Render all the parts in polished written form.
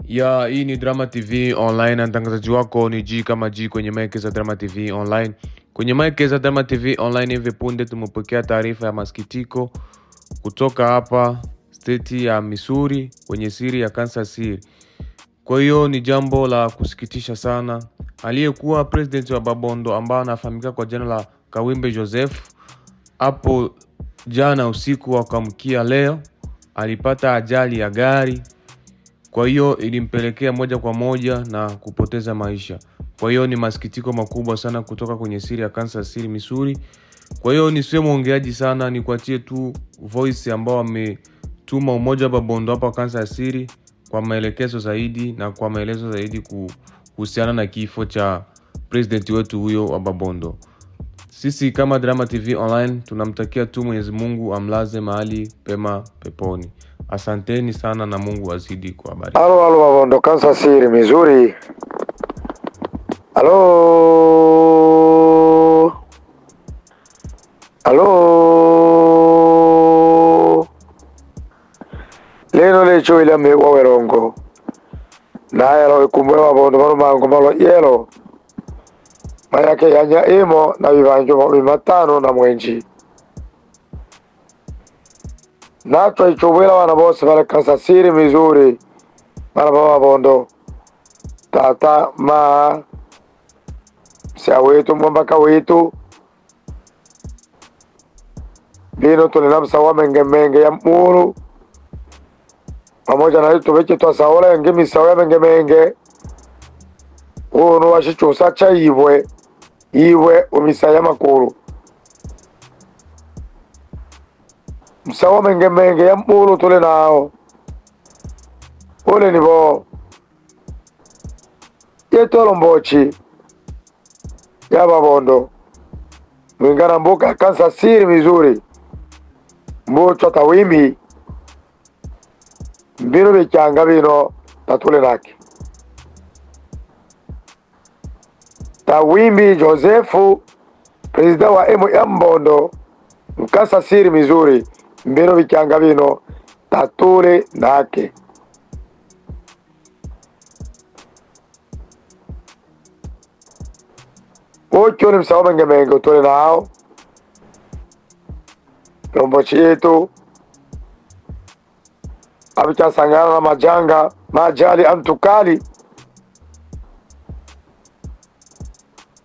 Ya, hii ni Drama TV Online na mtangazaji wako ni G kama G kwenye mic za Drama TV Online. Kwenye mic za Drama TV Online hivi punde tumepokea taarifa ya masikitiko kutoka hapa state ya Missouri kwenye siri ya Kansas City. Kwa hiyo ni jambo la kusikitisha sana. Aliyekuwa president wa Babondo ambaye anafahamika kwa jina la Kawimbe Joseph, hapo jana usiku wa kuamkia leo alipata ajali ya gari. Kwa hiyo ilimpelekea moja kwa moja na kupoteza maisha. Kwa hiyo ni masikitiko makubwa sana kutoka kwenye siri ya Kansas City, Missouri. Kwa hiyo nisiwe mwongeaji sana, nikuachie tu voice ambao ametuma umoja wa Babondo hapa Kansas City kwa maelekezo zaidi na kwa maelezo zaidi kuhusiana na kifo cha president wetu huyo wa Babondo. Sisi kama Drama TV Online tunamtakia tu Mwenyezi Mungu amlaze mahali pema peponi. Asanteni sana na Mungu azidi kuwabariki. Halo Babondo, Kansas City, Missouri. Halo. Leno lecho ile wa Werongo. Na yalo kumbwe Babondo marumango malo yelo. Mayake yanya imo na vivanjo vimatano na mwenji. Natwa ichobwela wana bose bale Kansas City, Missouri. Bana Babondo. Tata ma sia wetu mbaka wetu. Bino tulina msawa menge ya muru. Pamoja na hiyo tuweche twasaola ngemi sawa menge. Uno washichusa cha iwe umisaya makuru. Msawa menge ya muru tule nao. Ule nibo yeto mbochi ya Babondo mwingana mbuka Kansas City, Missouri. Mbocho tawimbi mbino bichanga bino tatule naki Tawimbi Josefu, president wa Babondo Kansas City, Missouri. Mbino bichanga bino tatule naki. Ocho ni msawa menge utole nao. Lombochi yetu abicha sangana na majanga majali antukali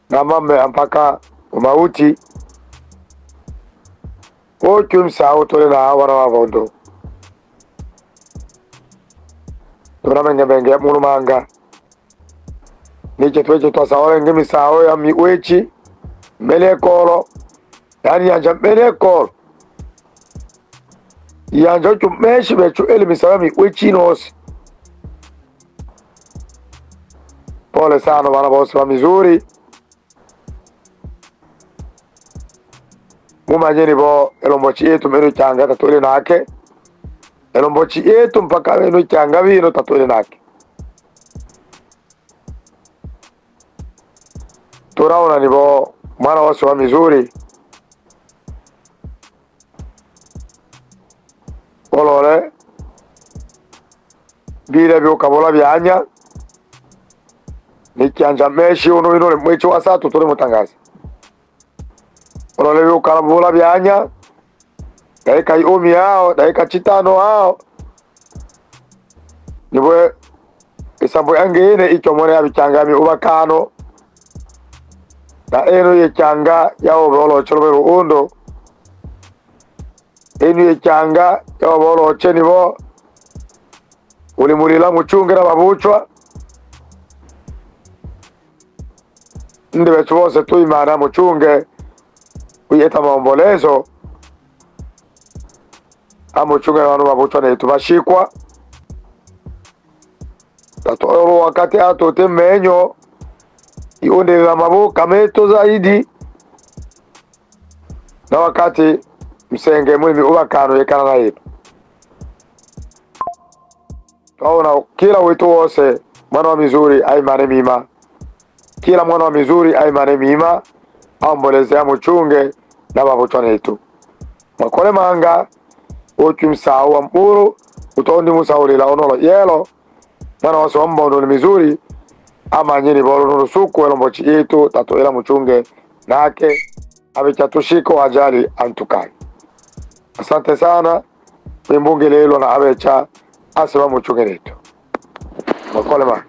na mame mpaka umauti. Ocho msawa utole nao wana Babondo. Tuna menge munu manga. Niche tuweche twasaola ngemi sao ya miwechi mbele kolo. Yani yanja mbele kolo. Yanja chumeshi bechu elimi sawa miwechi nosi. Pole sana wana bosi wa Missouri. Mumajeni bo elombochi yetu menu changa tatule nake. Elombochi yetu mpaka menu changa vino tatule nake. Turaona nibo mwana wasi wa Missouri. Olole bile byokabola byanya nikyanja meshi uno inole mwechi wa satu tuli mutangaza. Olole byokabola byanya daika 10 hao daika 5 hao nibwe isambo yangene icho mone abichangami ubakano na eno ye changa ya obolo chorobero undo. Eno ye changa ya obolo chenibo ulimulila muchunge na babuchwa. Ndiwe chuose tu imana muchunge uyeta maombolezo. Amuchunge wanu babuchwa na itubashikwa. Tatoro wakati atote menyo iunde la mabuka meto zaidi. Na wakati msenge mwimi ubakano yekana na hitu. Taona kila wetu wose mwana wa Missouri aimane mima. Kila mwana wa Missouri aimane mima. Amboleze ya muchunge na babuchwa hitu. Makole manga ochu msawa mpuru utondi musaulila onolo yelo mwana wose wambondo ni mizuri ama nyini bolo nurusuku elombo chikitu tatu ila mchunge nake abechatushiko ajali antukai. Asante sana wimbunge lelo na abecha asema mchunge netu makole ma